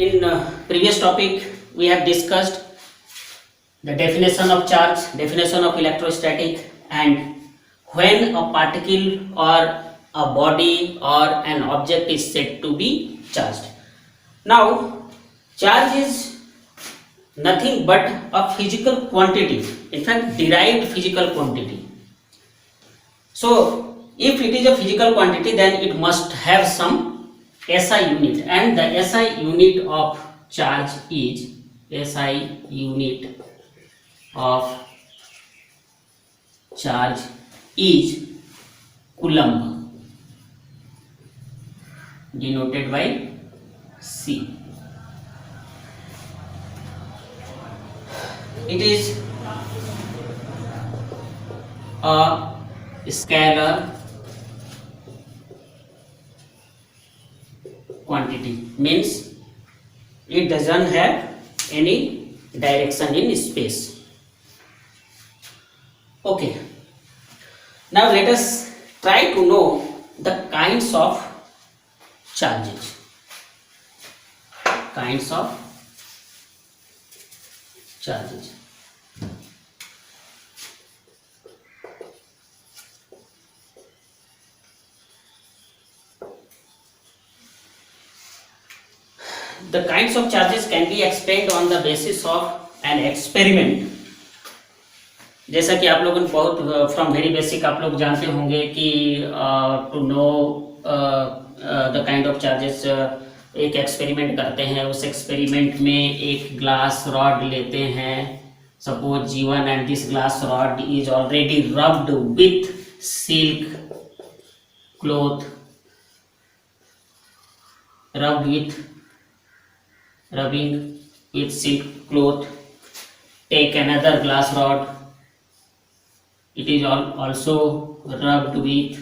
In previous topic, we have discussed the definition of charge, definition of electrostatic, and when a particle or a body or an object is said to be charged. Now, charge is nothing but a physical quantity, in fact, derived physical quantity. So, if it is a physical quantity, then it must have some SI unit, and the SI unit of charge is SI unit of charge is coulomb, denoted by C. It is a scalar quantity, means it doesn't have any direction in space. Okay, now let us try to know the kinds of charges. Kinds of charges. The kinds of charges can be explained on the basis of an experiment. जैसा कि आप लोगों ने बहुत from very basic आप लोग जानते होंगे कि to know the kind of charges, एक एक्सपेरिमेंट करते हैं, उस एक्सपेरिमेंट में एक ग्लास रॉड लेते हैं, suppose G1, and this glass rod is already rubbed with silk cloth, rubbing with silk cloth. Take another glass rod, it is also rubbed with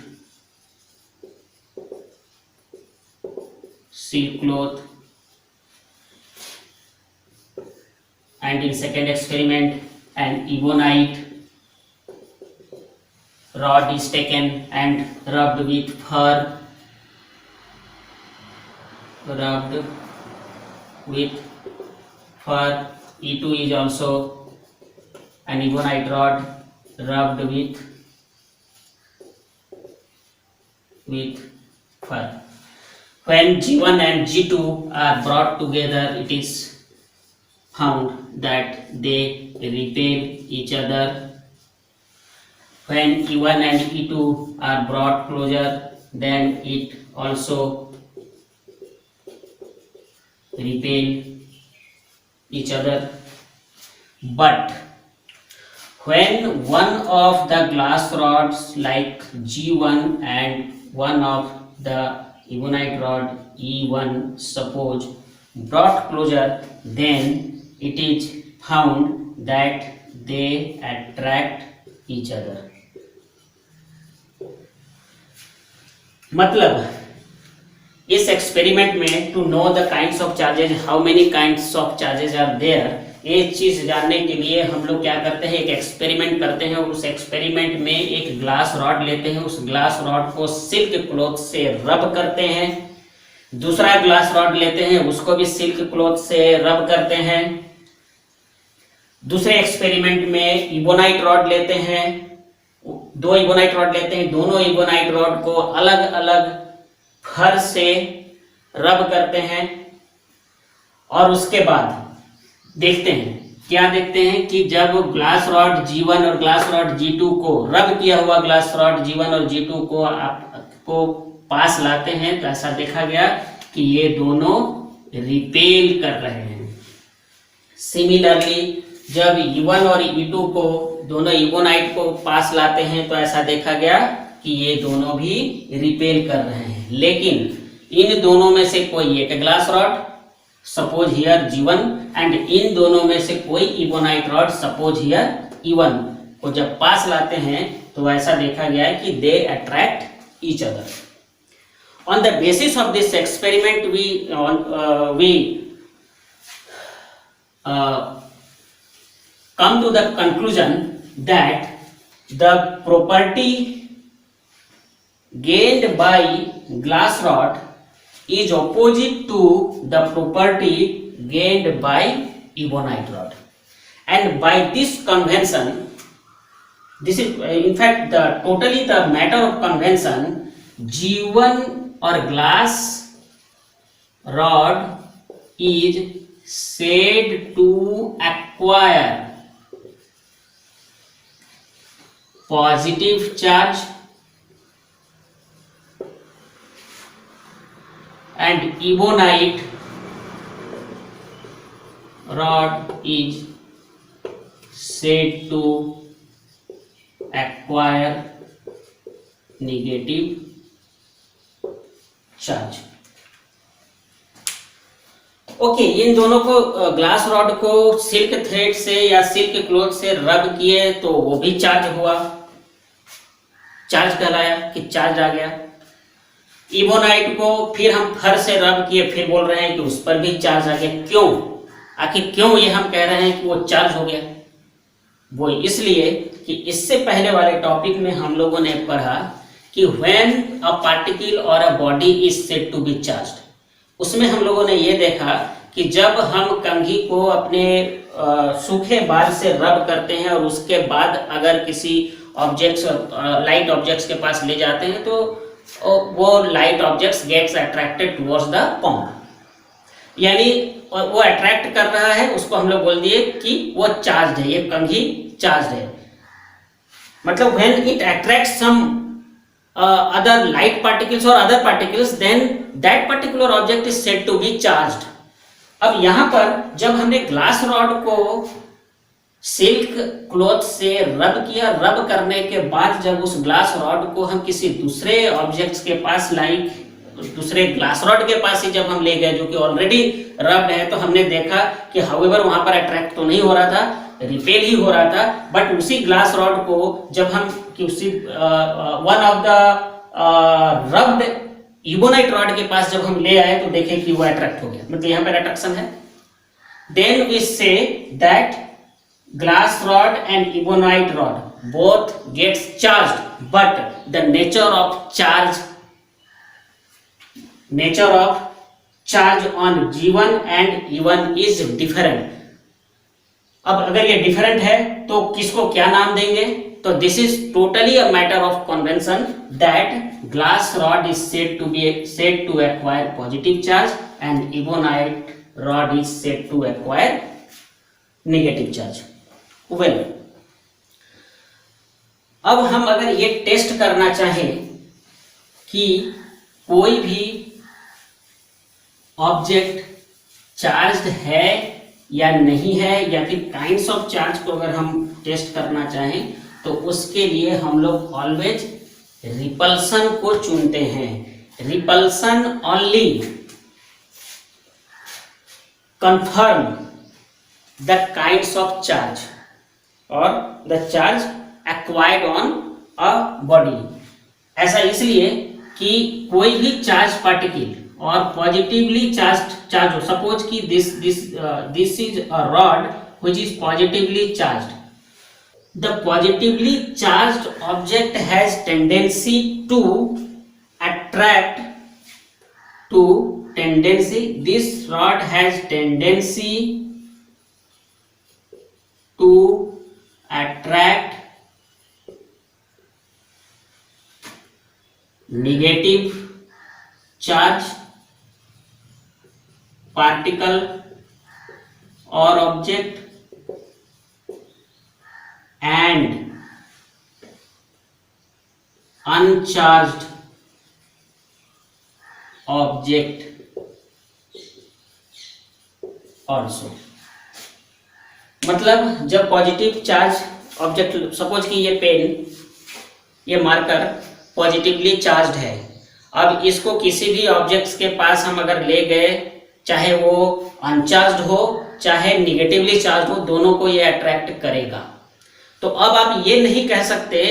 silk cloth, and in second experiment an ebonite rod is taken and rubbed with fur, E2 is also an ebonite rod rubbed with fur. When G1 and G2 are brought together, it is found that they repel each other. When E1 and E2 are brought closer, then it also repel each other. But when one of the glass rods like G1 and one of the ebonite rod E1 suppose brought closer, then it is found that they attract each other. मतलब इस experiment में to know the kinds of charges, how many kinds of charges are there, एक चीज जानने के लिए हम लोग क्या करते हैं, एक एक्सपेरिमेंट करते हैं, और उस एक्सपेरिमेंट में एक ग्लास रॉड लेते हैं, उस ग्लास रॉड को सिल्क क्लॉथ से रब करते हैं, दूसरा ग्लास रॉड लेते हैं, उसको भी सिल्क क्लॉथ से रब करते हैं, दूसरे एक्सपेरिमेंट में इबोनाइट रॉड लेते हैं, दो इबोनाइट रॉड लेते हैं, दोनों इबोनाइट रॉड को अलग अलग फर से रब करते हैं, और उसके बाद देखते हैं, क्या देखते हैं कि जब ग्लास रॉड G1 और ग्लास रॉड G2 को रब किया हुआ ग्लास रॉड G1 और G2 को आपको पास लाते हैं, तो ऐसा देखा गया कि ये दोनों रिपेल कर रहे हैं। सिमिलरली जब E1 और E2 को दोनों इबोनाइट को पास लाते हैं, तो ऐसा देखा गया कि ये दोनों भी रिपेल कर रहे हैं। लेकिन इन दोनों में से कोई एक glass rod, suppose here G1, and in दोनों में से कोई ebonite rod, suppose here E1 को जब पास लाते हैं, तो ऐसा देखा गया है कि they attract each other. On the basis of this experiment, we come to the conclusion that the property gained by glass rod is opposite to the property gained by ebonite rod. And by this convention, this is in fact the totally the matter of convention, G1 or glass rod is said to acquire positive charge and ebonite rod is said to acquire negative charge. Okay, इन दोनों को glass rod को silk thread से या silk cloth से रब किए तो वो भी चार्ज हुआ, चार्ज कहलाया कि चार्ज आ गया। इबोनाइट को फिर हम फर से रब किए, फिर बोल रहे हैं कि उस पर भी चार्ज आ गया। क्यों, आखिर क्यों ये हम कह रहे हैं कि वो चार्ज हो गया? वो इसलिए कि इससे पहले वाले टॉपिक में हम लोगों ने पढ़ा कि व्हेन अ पार्टिकल और a body is said to be charged, उसमें हम लोगों ने ये देखा कि जब हम कंघी को अपने सूखे बाल से रब करते हैं और उसके बाद अगर किसी ऑब्जेक्ट्स लाइट ऑब्जेक्ट्स के पास ले जाते हैं तो वो light objects gets attracted towards the pump, यानी वो अट्रैक्ट कर रहा है, उसको हम लोग बोल दिए कि वो चार्ज है, ये कंघी चार्ज है। मतलब when it attracts some other light particles or other particles, then that particular object is said to be charged. अब यहाँ पर जब हमने ग्लास रॉड को सिल्क क्लॉथ से रब किया, रब करने के बाद जब उस ग्लास रॉड को हम किसी दूसरे ऑब्जेक्ट्स के पास दूसरे ग्लास रॉड के पास ही जब हम ले गए जो कि ऑलरेडी रब्ड है, तो हमने देखा कि हाउएवर वहां पर अट्रैक्ट तो नहीं हो रहा था, रिपेल ही हो रहा था। बट उसी ग्लास रॉड को जब हम किसी one of the rubbed ebonite rod के पास जब हम ले आए तो देखें कि वो अट्रैक्ट हो गया, मतलब यहाँ पर अट्रैक्शन है। Then we say that glass rod and ebonite rod both gets charged, but the nature of charge on G1 and E1 is different. अब अगर ये डिफरेंट है तो किसको क्या नाम देंगे? तो this is totally a matter of convention that glass rod is said to acquire positive charge and ebonite rod is said to acquire negative charge. well, अब हम अगर ये टेस्ट करना चाहें कि कोई भी ऑब्जेक्ट चार्ज्ड है या नहीं है, या फिर काइंड्स ऑफ चार्ज को अगर हम टेस्ट करना चाहें तो उसके लिए हम लोग ऑलवेज रिपल्सन को चुनते हैं। Repulsion only confirm the kinds of charge और the charge acquired on a body. ऐसा इसलिए कि कोई भी चार्ज पार्टिकल और पॉजिटिवली चार्ज हो, सपोज कि this is a rod which is positively charged. The positively charged object has tendency to attract this rod has tendency to attract negative charge particle or object and uncharged object also। मतलब जब positive charge object, suppose कि ये pen, ये marker positively charged है, अब इसको किसी भी ऑब्जेक्ट्स के पास हम अगर ले गए, चाहे वो अनचार्ज्ड हो चाहे निगेटिवली चार्ज हो, दोनों को ये अट्रैक्ट करेगा। तो अब आप ये नहीं कह सकते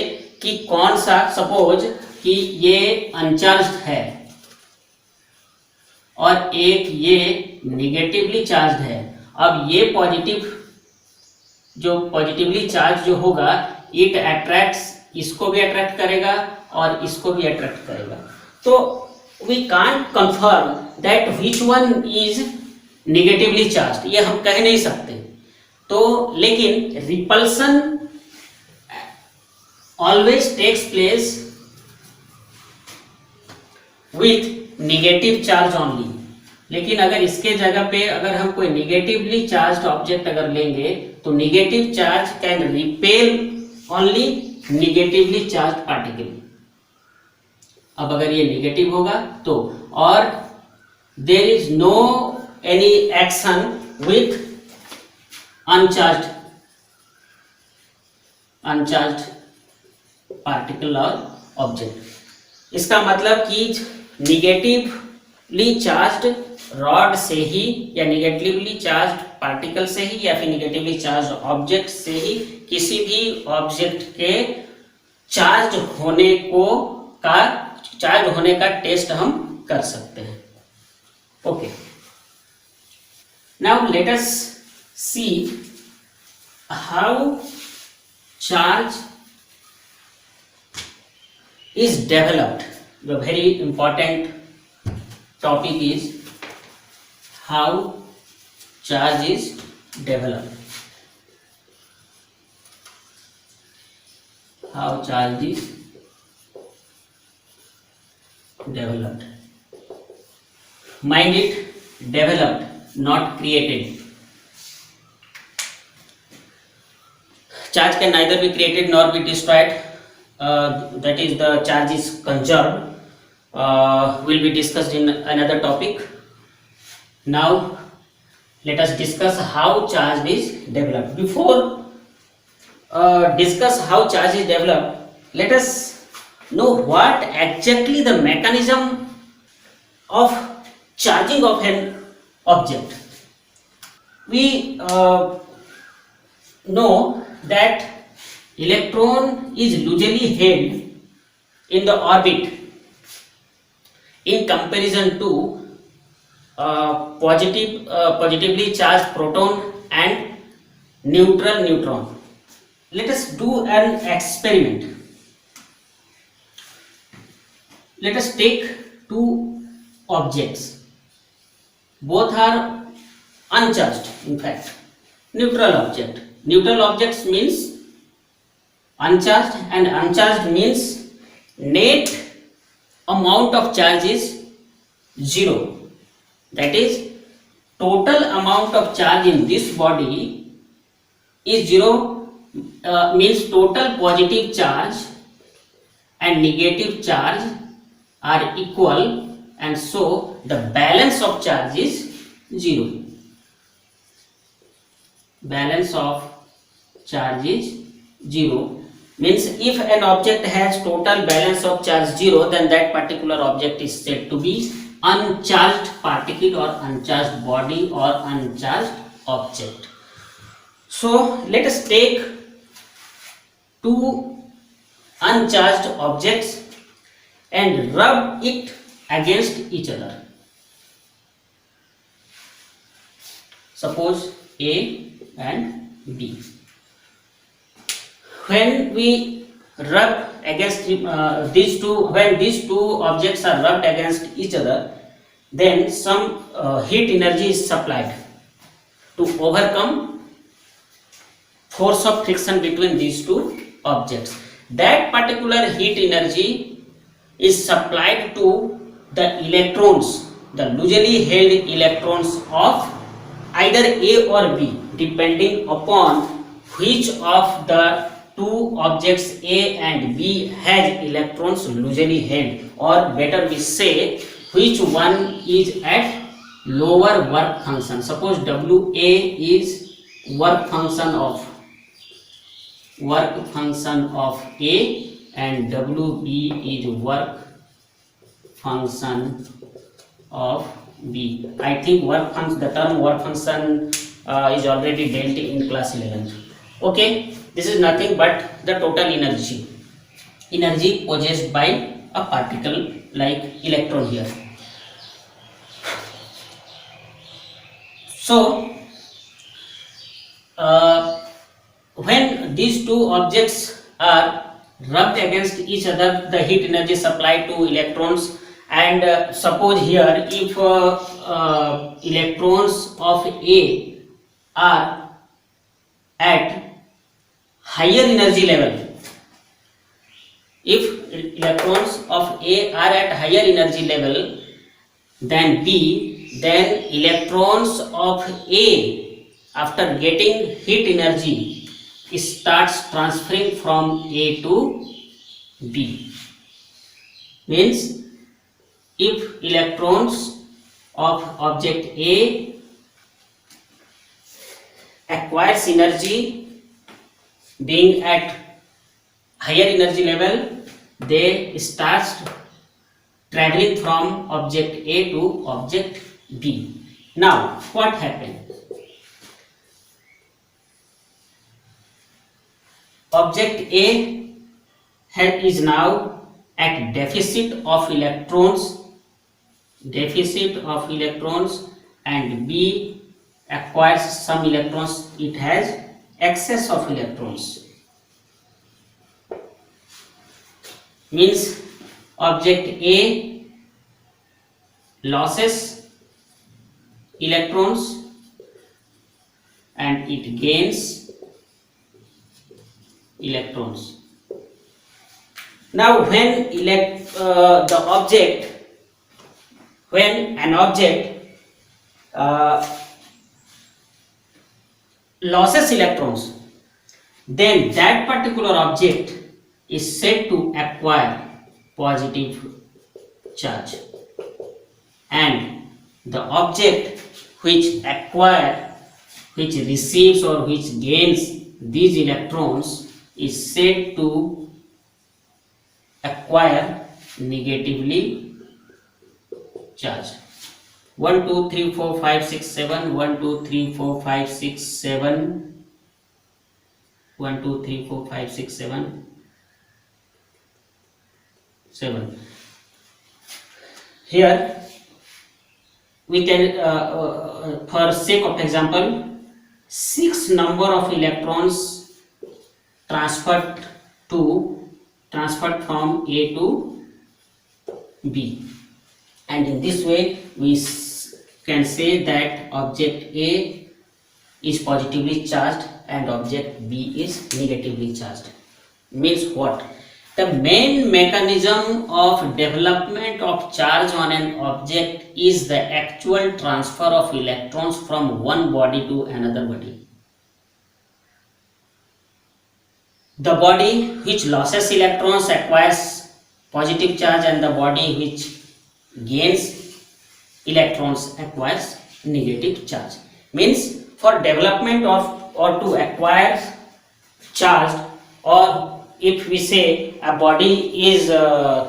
कि कौन सा, सपोज कि ये अनचार्ज्ड है और एक ये निगेटिवली चार्ज्ड है। अब ये पॉजिटिवली चार्ज जो होगा, इट अट्रैक्ट्स, इसको भी अट्रैक्ट करेगा और इसको भी अट्रैक्ट करेगा। तो we can't confirm that which one is negatively charged, ये हम कह नहीं सकते। तो लेकिन repulsion always takes place with negative charge only। लेकिन अगर इसके जगह पे अगर हम कोई निगेटिवली चार्ज्ड ऑब्जेक्ट अगर लेंगे तो negative charge can repel only negatively charged particle. अब अगर ये निगेटिव होगा तो, और there is no any action with uncharged particle और ऑब्जेक्ट। इसका मतलब कि निगेटिवली चार्ज्ड रॉड से ही या निगेटिवली चार्ज्ड पार्टिकल से ही या फिर निगेटिवली चार्ज्ड ऑब्जेक्ट से ही किसी भी ऑब्जेक्ट के चार्ज होने का टेस्ट हम कर सकते हैं। Okay, now let us see how charge is developed. The very important topic is how charge is developed. How charge is developed. Mind it, developed, not created. Charge can neither be created nor be destroyed. That is, the charge is conserved. Will be discussed in another topic. Now let us discuss how charge is developed. Before discuss how charge is developed, let us know what exactly the mechanism of charging of an object. We know that electron is usually held in the orbit in comparison to positively charged proton and neutral neutron. Let us do an experiment. Let us take two objects. Both are uncharged, in fact, neutral object. Neutral objects means uncharged, and uncharged means net amount of charge is zero. That is, total amount of charge in this body is zero, means total positive charge and negative charge are equal, and so the balance of charge is zero. Balance of charge is zero means if an object has total balance of charge 0, then that particular object is said to be uncharged particle or uncharged body or uncharged object. So let us take two uncharged objects and rub it against each other. Suppose A and B. When we rub against these two objects are rubbed against each other, then some heat energy is supplied to overcome force of friction between these two objects. That particular heat energy is supplied to the electrons, the loosely held electrons of either A or B, depending upon which of the two objects A and B has electrons loosely held, or better we say which one is at lower work function. Suppose WA is work function of A and WB is work function of B. I think the term work function is already dealt in class 11. Okay, this is nothing but the total energy possessed by a particle like electron here. So when these two objects are rubbed against each other, the heat energy supplied to electrons and suppose here if electrons of A are at higher energy level, if electrons of A are at higher energy level than B, then electrons of A after getting heat energy starts transferring from A to B. Means if electrons of object A acquires energy being at higher energy level, they start traveling from object A to object B. Now what happened? Object A is now at deficit of electrons, and B acquires some electrons, it has excess of electrons. Means object A loses electrons and it gains electrons. Now when an object loses electrons, then that particular object is said to acquire positive charge, and the object which receives or which gains these electrons is said to acquire negatively charged. 1 2 3 4 5 6 7 1 2 3 4 5 6 7 1 2 3 4 5 6 7 7. Here we can for sake of example, 6 number of electrons transferred from A to B, and in this way we can say that object A is positively charged and object B is negatively charged. Means what? The main mechanism of development of charge on an object is the actual transfer of electrons from one body to another body. The body which loses electrons acquires positive charge, and the body which gains electrons acquires negative charge. Means for development of or to acquire charge, or if we say a body is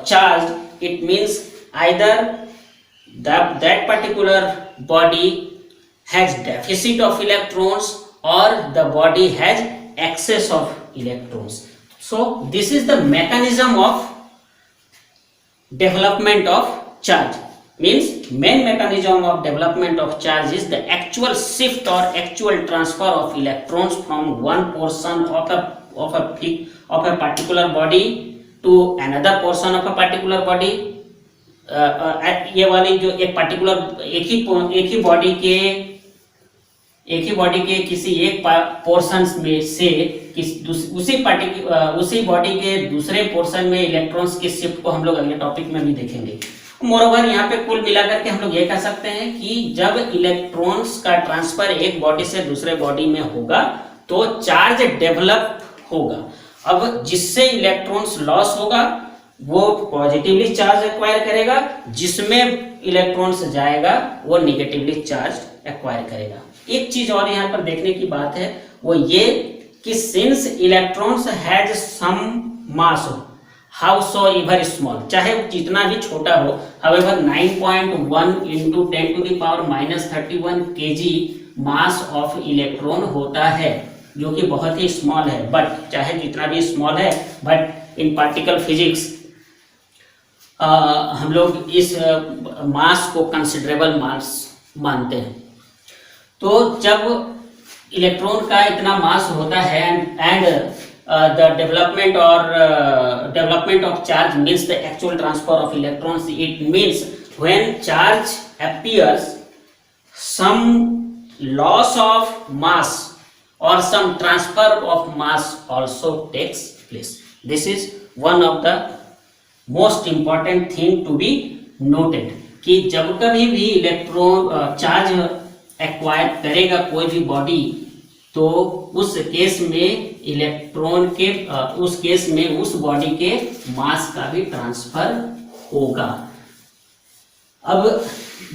charged, it means either that particular body has deficit of electrons or the body has excess of electrons. So this is the mechanism of development of charge. Means main mechanism of development of charge is the actual shift or actual transfer of electrons from one portion of a particular body to another portion of a particular body. ये वाली जो एक particular एक ही body के किसी एक portion में से उसी बॉडी के दूसरे पोर्शन में इलेक्ट्रॉन्स की शिफ्ट को हम लोग अगले टॉपिक में भी देखेंगे. मोरोवर यहाँ पे कुल मिलाकर के हम लोग ये कह सकते हैं कि जब इलेक्ट्रॉन्स का ट्रांसफर एक बॉडी से दूसरे बॉडी में होगा तो चार्ज डेवलप होगा. अब जिससे इलेक्ट्रॉन्स लॉस होगा वो पॉजिटिवली चार्ज एक्वायर करेगा, जिसमें इलेक्ट्रॉन्स जाएगा वो निगेटिवली चार्ज एक्वायर करेगा. एक चीज और यहाँ पर देखने की बात है वो ये कि since electrons has some mass, howsoever small, चाहे वो जितना भी छोटा हो, however 9.1 into 10 to the power -31 kg mass of electron होता है, जो कि बहुत ही स्मॉल है. बट चाहे जितना भी स्मॉल है, बट इन पार्टिकल फिजिक्स हम लोग इस मास को कंसिडरेबल मास मानते हैं. तो जब इलेक्ट्रॉन का इतना मास होता है and the development of charge means the actual transfer of electrons. It means when charge appears, some loss of mass or some transfer of mass also takes place. This is one of the most important thing to be noted कि जब कभी भी electron charge acquire करेगा कोई भी body, तो उस case में इलेक्ट्रॉन के उस केस में उस बॉडी के मास का भी ट्रांसफर होगा। अब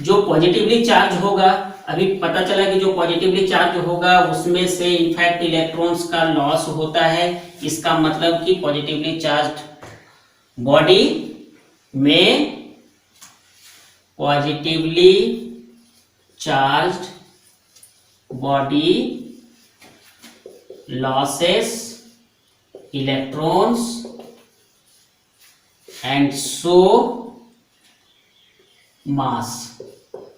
जो पॉजिटिवली चार्ज होगा, अभी पता चला कि जो पॉजिटिवली चार्ज होगा उसमें से इनफैक्ट इलेक्ट्रॉन्स का लॉस होता है। इसका मतलब कि पॉजिटिवली चार्ज बॉडी में positively charged body losses electrons and so mass।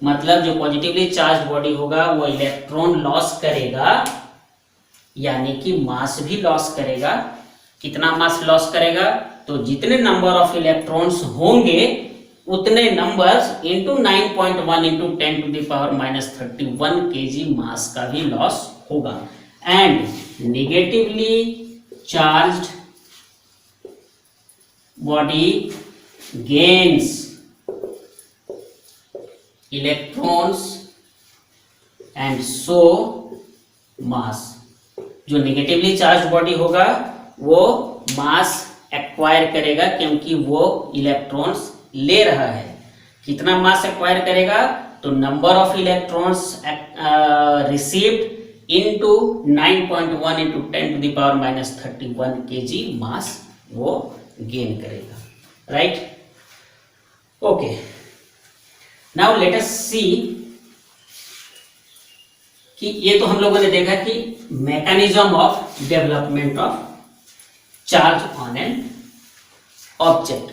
मतलब जो पॉजिटिवली चार्ज बॉडी होगा वो इलेक्ट्रॉन लॉस करेगा, यानी कि मास भी लॉस करेगा। कितना मास लॉस करेगा? तो जितने नंबर ऑफ इलेक्ट्रॉन्स होंगे उतने नंबर्स इंटू 9.1 इंटू 10⁻³ kg मास का भी लॉस होगा। And negatively charged body gains electrons and so mass। जो नेगेटिवली चार्ज बॉडी होगा वो मास एक्वायर करेगा क्योंकि वो इलेक्ट्रॉन्स ले रहा है। कितना मास एक्वायर करेगा? तो number of electrons received into 9.1 into 10⁻³ kg mass वो गेन करेगा, right? Okay, now let us see कि ये तो हम लोगों ने देखा कि mechanism of development of charge on an object.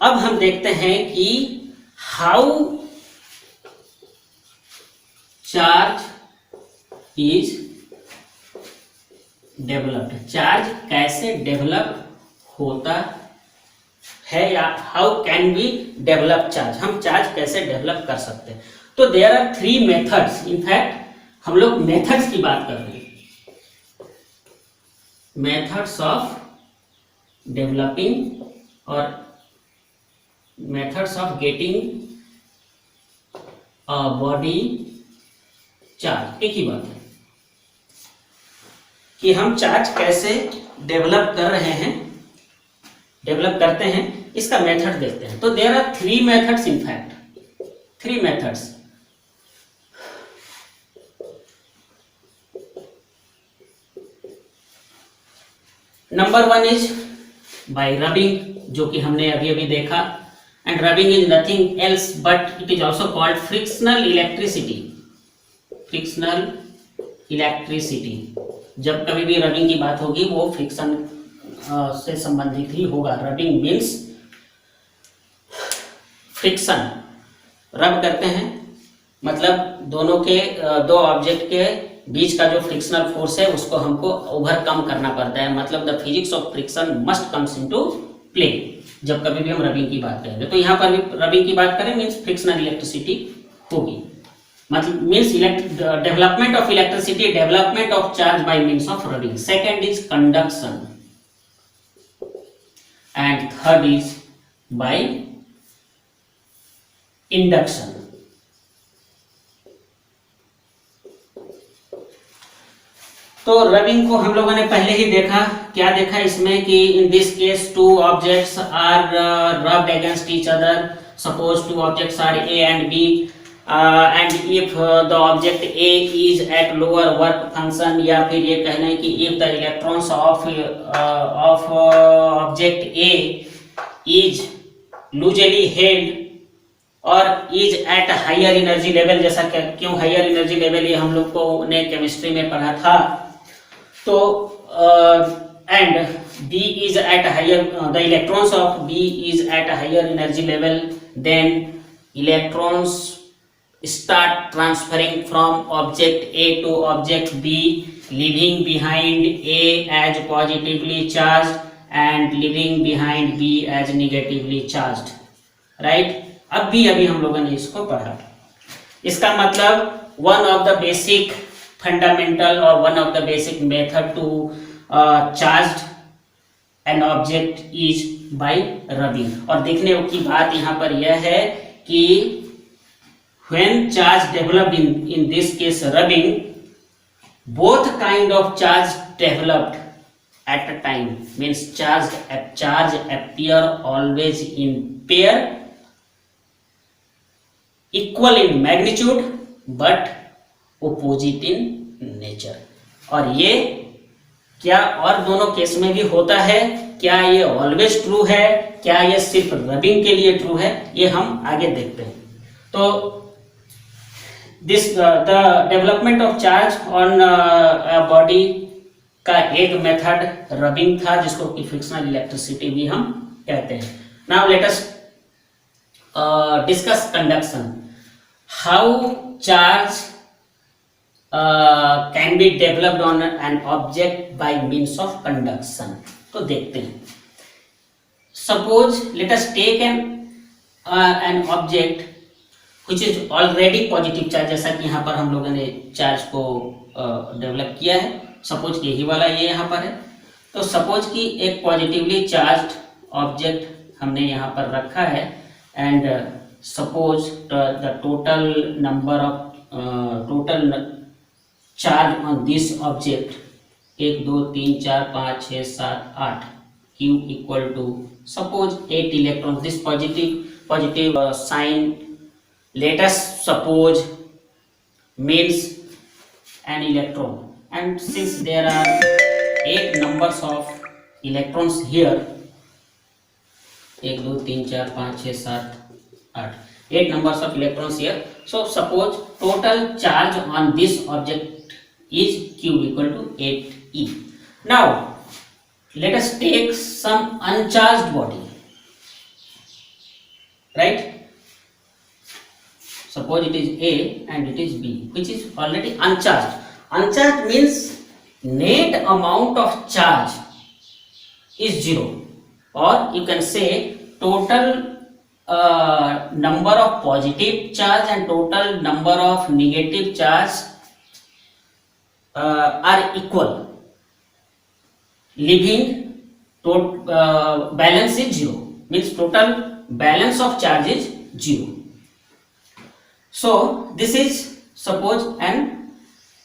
अब हम देखते हैं कि how charge is developed. Charge कैसे डेवलप होता है या how can we develop charge, हम चार्ज कैसे डेवलप कर सकते हैं। तो देयर आर 3 मेथड्स। इनफैक्ट हम लोग मेथड्स की बात कर रहे हैं, मेथड्स ऑफ डेवलपिंग और methods of getting a body charge. एक ही बात है कि हम चार्ज कैसे डेवलप कर रहे हैं, डेवलप करते हैं, इसका मेथड देखते हैं। तो there are 3 methods, in fact 3 methods. Number 1 is by rubbing, जो कि हमने अभी अभी देखा। And rubbing is nothing else but it is also called frictional electricity. Frictional electricity, जब कभी भी रबिंग की बात होगी वो फ्रिक्शन से संबंधित ही होगा। रबिंग मीन्स फ्रिक्शन, रब करते हैं, मतलब दोनों के दो ऑब्जेक्ट के बीच का जो फ्रिक्शनल फोर्स है उसको हमको ओवरकम करना पड़ता है। मतलब the physics of friction must comes into play जब कभी भी हम रबिंग की बात करेंगे। तो यहाँ पर भी रबिंग की बात करें मीन्स फ्रिक्शनल इलेक्ट्रिसिटी होगी। मतलब means development of electricity, development of charge by means of rubbing. Second is conduction and third is by induction. तो रबिंग को हम लोगों ने पहले ही देखा। क्या देखा इसमें कि in this case 2 objects are rubbed against each other. Suppose 2 objects are A and B and if the object A is at lower work function, या फिर ये कह लें कि if the electrons of object A is loosely held और is at higher energy level, जैसा क्यों higher energy level ये हम लोग को ने केमिस्ट्री में पढ़ा था। तो and B is at higher, the electrons of B is at higher energy level, then electrons start transferring from object A to object B, leaving behind A as positively charged and leaving behind B as negatively charged, right? अभी हम लोगों ने इसको पढ़ा। इसका मतलब one of the basic fundamental और one of the basic method to charge an object is by rubbing. और देखने की बात यहाँ पर यह है कि when charge developed in this case rubbing, both kind of charge developed at a time, means charge appear always in pair, equal in magnitude but opposite in nature। और ये क्या और दोनों केस में भी होता है? क्या ये ऑलवेज ट्रू है? क्या ये सिर्फ रबिंग के लिए ट्रू है? ये हम आगे देखते हैं। तो this the development of charge on body का एक मेथड रबिंग था, जिसको कि फ्रिक्शनल इलेक्ट्रिसिटी भी हम कहते हैं। Now let us discuss conduction, how charge can be developed on an object by means of conduction. तो देखते हैं। Suppose let us take an object which is already positive charge, जैसा कि यहाँ पर हम लोगों ने चार्ज को डेवलप किया है। सपोज कि यही वाला ये यहाँ पर है। तो सपोज कि एक पॉजिटिवली चार्ज ऑब्जेक्ट हमने यहाँ पर रखा है and suppose the total number of total charge on this object 1 2 3 4 5 6 7 8 Q equal to suppose 8 electron. This positive sign let us suppose means an electron, and since there are 8 numbers of electrons here, 1 2 3 4 5 6 7 8, 8 numbers of electrons here. So suppose total charge on this object is Q equal to 8e. Now let us take some uncharged body, right? Suppose it is A and it is B, which is already uncharged. Uncharged means net amount of charge is 0, or you can say total number of positive charge and total number of negative charge are equal, leaving balance is 0, means total balance of charge is 0. So this is suppose an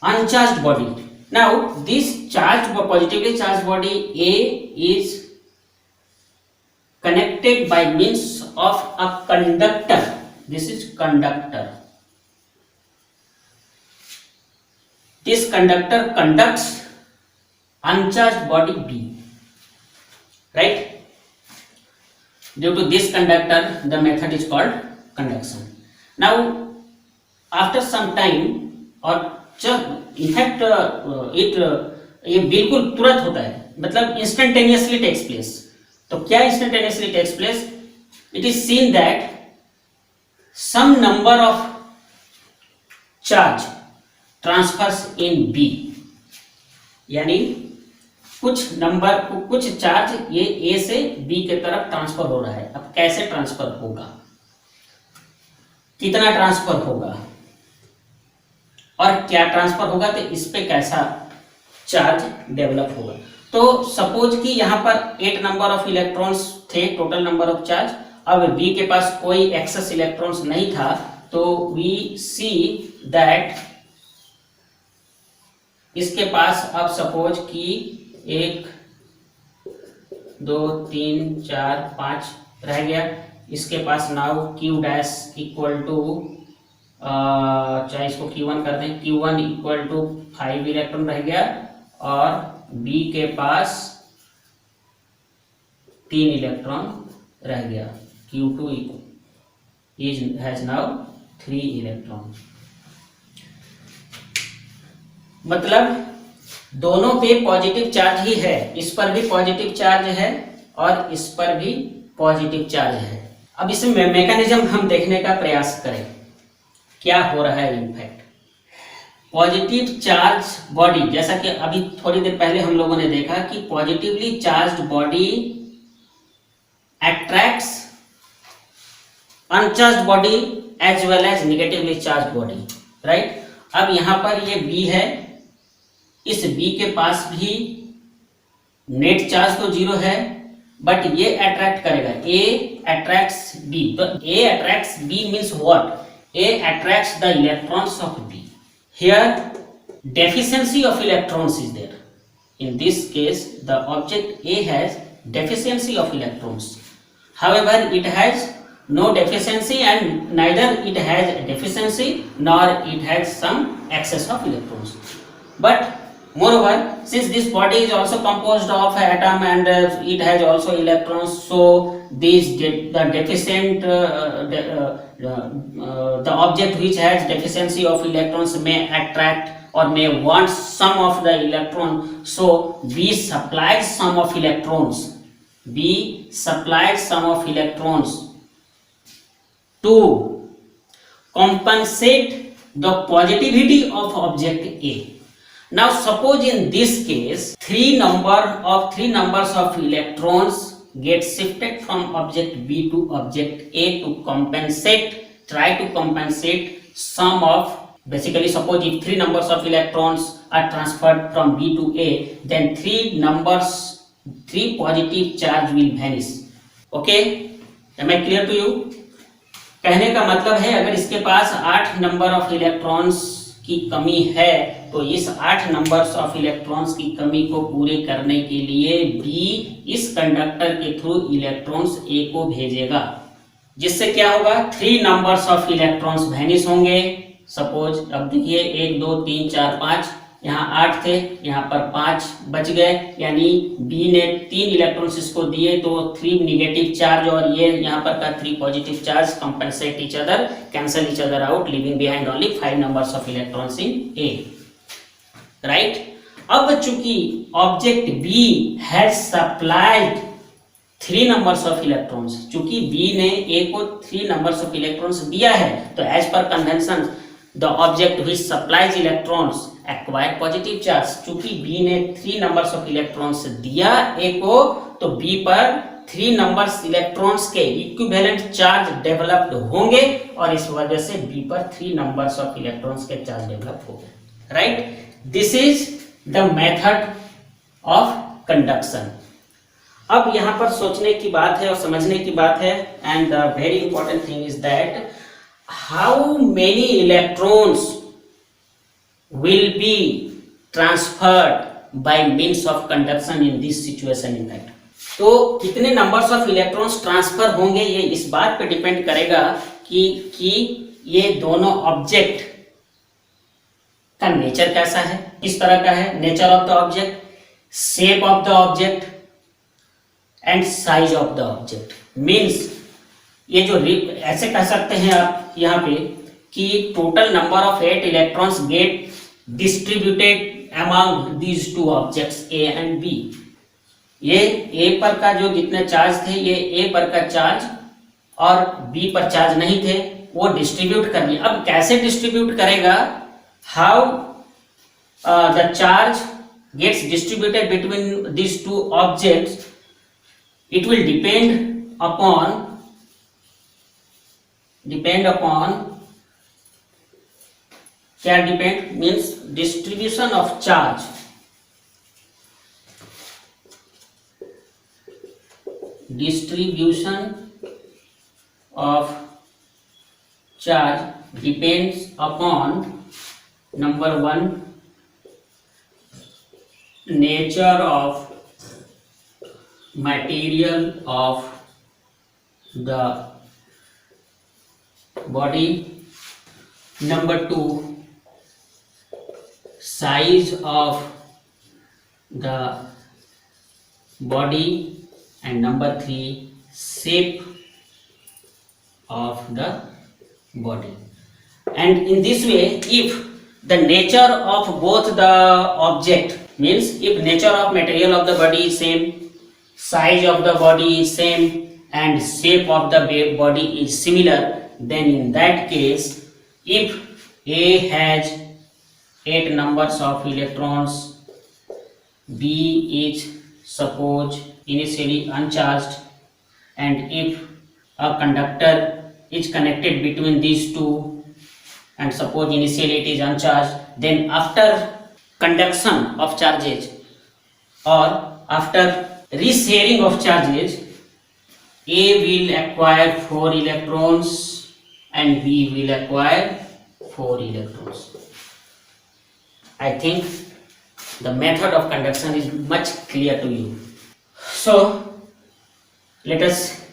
uncharged body. Now this positively charged body A is connected by means of a conductor. This is conductor. This conductor conducts uncharged body B, right? Due to this conductor, the method is called conduction. Now after some time, और जब in fact ये बिल्कुल तुरंत होता है, मतलब instantaneously takes place. तो क्या instantaneously takes place? It is seen that some number of charge transfers in B, यानी कुछ चार्ज ये ए से बी के तरफ ट्रांसफर हो रहा है। अब कैसे ट्रांसफर होगा, कितना ट्रांसफर होगा और क्या ट्रांसफर होगा, तो इस पे कैसा चार्ज डेवलप होगा। तो सपोज कि यहाँ पर 8 नंबर ऑफ इलेक्ट्रॉन्स थे, टोटल नंबर ऑफ चार्ज। अब बी के पास कोई एक्सेस इलेक्ट्रॉन्स नहीं था, तो वी सी दैट इसके पास अब सपोज कि 1 2 3 4 5 रह गया। इसके पास now Q dash equal to, चाहे इसको Q1 कर दें, Q1 इक्वल टू 5 इलेक्ट्रॉन रह गया, और B के पास 3 इलेक्ट्रॉन रह गया। Q2 has now 3 electron. मतलब दोनों पे पॉजिटिव चार्ज ही है, इस पर भी पॉजिटिव चार्ज है और इस पर भी पॉजिटिव चार्ज है। अब इसमें मैकेनिज्म हम देखने का प्रयास करें। क्या हो रहा है इनफैक्ट पॉजिटिव चार्ज बॉडी, जैसा कि अभी थोड़ी देर पहले हम लोगों ने देखा कि positively charge body attracts uncharge body as well as negatively charge body, right. अब यहां पर ये बी है, इस बी के पास भी नेट चार्ज तो जीरो है, बट ये अट्रैक्ट करेगा, ए अट्रैक्ट्स बी, तो A attracts B means what, A attracts the electrons of B. Here deficiency of electrons is there. In this case the object A has deficiency of electrons. However, it has no deficiency and neither it has deficiency nor it has some excess of electrons. But moreover, since this body is also composed of atom and it has also electrons, so the deficient the object which has deficiency of electrons may attract or may want some of the electron, so B supplies some of electrons, B supplies some of electrons to compensate the positivity of object A. Now suppose in this case three numbers of electrons get shifted from object B to object A to try to compensate some of, basically suppose if three numbers of electrons are transferred from B to A, then three positive charge will vanish. Okay, am I clear to you? कहने का मतलब है अगर इसके पास 8 number of electrons की कमी है तो इस 8 नंबर्स ऑफ इलेक्ट्रॉन्स की कमी को पूरे करने के लिए बी इस कंडक्टर के थ्रू इलेक्ट्रॉन्स ए को भेजेगा, जिससे क्या होगा 3 नंबर्स ऑफ इलेक्ट्रॉन्स वैनिश होंगे। सपोज अब देखिए 1 2 3 4 5, यहाँ 8 थे, यहाँ पर 5 बच गए, यानी बी ने 3 इलेक्ट्रॉन्स इसको दिए तो 3 नेगेटिव चार्ज और ये यहाँ पर का 3 positive charge compensate each other, cancel each other out, living behind only 5 numbers of electrons in A, right. अब चूंकि object B has supplied 3 numbers of electrons, चूंकि बी ने ए को 3 नंबर्स ऑफ इलेक्ट्रॉन्स दिया है तो as per convention the object which supplies electrons acquire positive charge, चूंकि B ने 3 नंबर्स ऑफ इलेक्ट्रॉन्स दिया ए को तो बी पर 3 नंबर्स इलेक्ट्रॉन्स के इक्विवेलेंट चार्ज डेवलप्ड होंगे और इस वजह से बी पर 3 नंबर्स ऑफ इलेक्ट्रॉन्स के चार्ज डेवलप हो गए, right. This is the method of conduction. अब यहाँ पर सोचने की बात है और समझने की बात है, and the very important thing is that how many electrons will be transferred by means of conduction in this situation in fact। तो कितने नंबर्स ऑफ इलेक्ट्रॉन्स ट्रांसफर होंगे ये इस बात पे डिपेंड करेगा कि ये दोनों ऑब्जेक्ट का नेचर कैसा है, किस तरह का है, nature of the object, shape of the object and size of the object. Means ये जो ऐसे कह सकते हैं आप यहाँ पे कि total number of 8 electrons get distributed among these two objects A and B। ये A पर का जो जितने चार्ज थे ये A पर का चार्ज और B पर चार्ज नहीं थे वो डिस्ट्रीब्यूट कर लिया। अब कैसे डिस्ट्रीब्यूट करेगा, how the charge gets distributed between these two objects, it will depend upon क्या depend means distribution of charge, depends upon number 1 nature of material of the body, number 2 size of the body, and number 3 shape of the body। And in this way if the nature of both the object, means if nature of material of the body is same, size of the body is same and shape of the body is similar, then in that case If A has 8 numbers of electrons, B is suppose initially uncharged, and if a conductor is connected between these two and suppose initially it is uncharged, then after conduction of charges or after resharing of charges, A will acquire 4 electrons and B will acquire 4 electrons. I think the method of conduction is much clear to you. So let us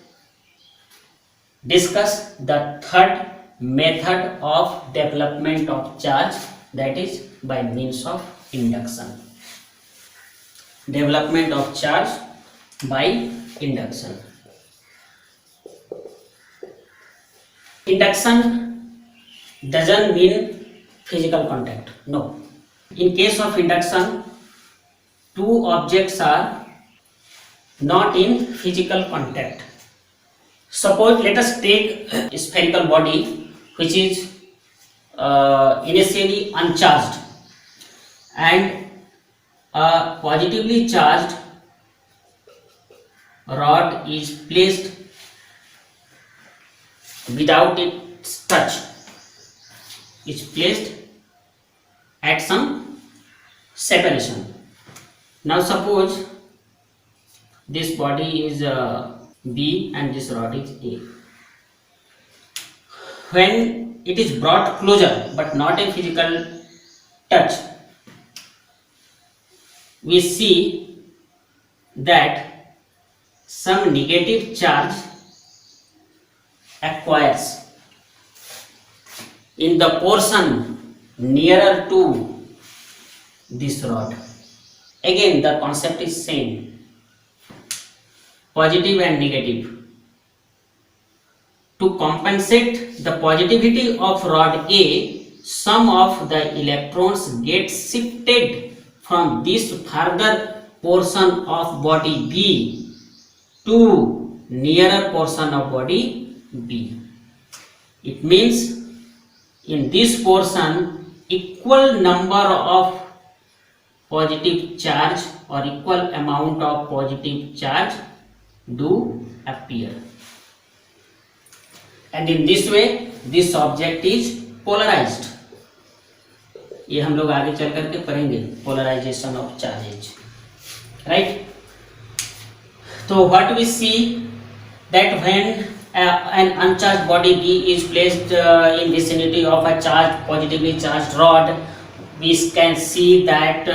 discuss the third method of development of charge, that is by means of induction. Development of charge by induction. Induction doesn't mean physical contact. No. In case of induction, two objects are not in physical contact. Suppose let us take a spherical body which is initially uncharged and a positively charged rod is placed without its touch, is placed at some separation. Now suppose this body is B and this rod is A. When it is brought closer but not a physical touch, we see that some negative charge acquires in the portion nearer to this rod. Again the concept is same, positive and negative. To compensate the positivity of rod A, some of the electrons get shifted from this further portion of body B to nearer portion of body B. It means in this portion equal number of positive charge or equal amount of positive charge do appear, and in this way this object is polarized. ये हम लोग आगे चल करके पढ़ेंगे polarization of charges, right? So what we see that when an uncharged body B is placed in vicinity of a charged positively charged rod, we can see that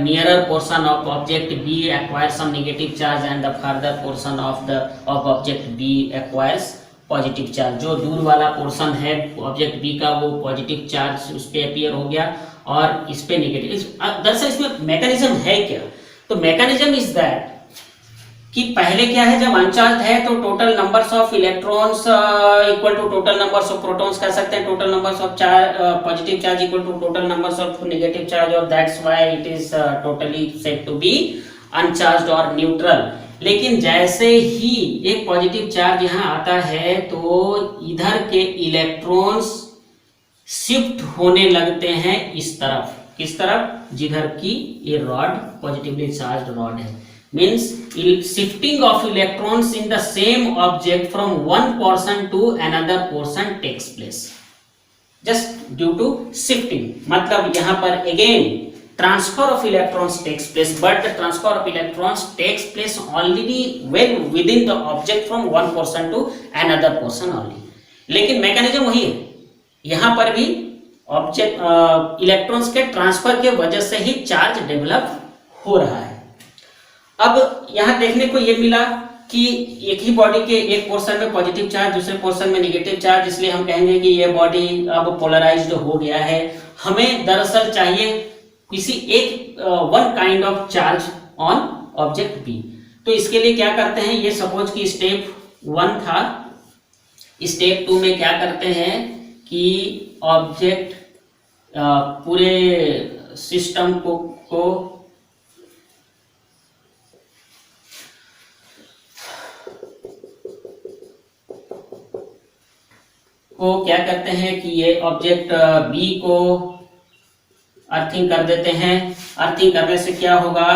nearer portion of object B acquires some negative charge and the further portion of object B acquires positive charge. जो दूर वाला portion है object B का वो positive charge उस पे appear हो गया और इस पे नेगेटिव. दरअसल इसमें मैकेनिज्म है क्या? तो मैकेनिज्म इज दैट कि पहले क्या है, जब अनचार्ज है तो total numbers of electrons equal to total numbers of protons कह सकते हैं, total numbers of charge positive charge equal to total numbers of negative charge, और that's why it is totally said to be uncharged और neutral. लेकिन जैसे ही एक positive charge यहाँ आता है तो इधर के इलेक्ट्रॉन्स शिफ्ट होने लगते हैं इस तरफ. किस तरफ? जिधर की ये रॉड पॉजिटिवली चार्ज्ड रॉड है. Means shifting of electrons in the same object from one portion to another portion takes place just due to shifting. मतलब यहाँ पर again transfer of electrons takes place, but the transfer of electrons takes place only when within the object from one portion to another portion only. लेकिन mechanism वही है. यहाँ पर भी object electrons के ट्रांसफर के वजह से ही चार्ज डेवलप हो रहा है. अब यहाँ देखने को ये मिला कि एक ही बॉडी के एक पोर्शन में पॉजिटिव चार्ज दूसरे पोर्शन में नेगेटिव चार्ज, इसलिए हम कहेंगे कि ये बॉडी अब पोलराइज्ड हो गया है. हमें दरअसल चाहिए किसी एक one kind of charge on object B. तो इसके लिए क्या करते हैं, ये सपोज कि स्टेप 1 था. स्टेप 2 में क्या करते हैं कि ऑब्जेक्ट पूरे सिस्टम को को क्या करते हैं कि ये ऑब्जेक्ट बी को अर्थिंग कर देते हैं। अर्थिंग करने से क्या होगा,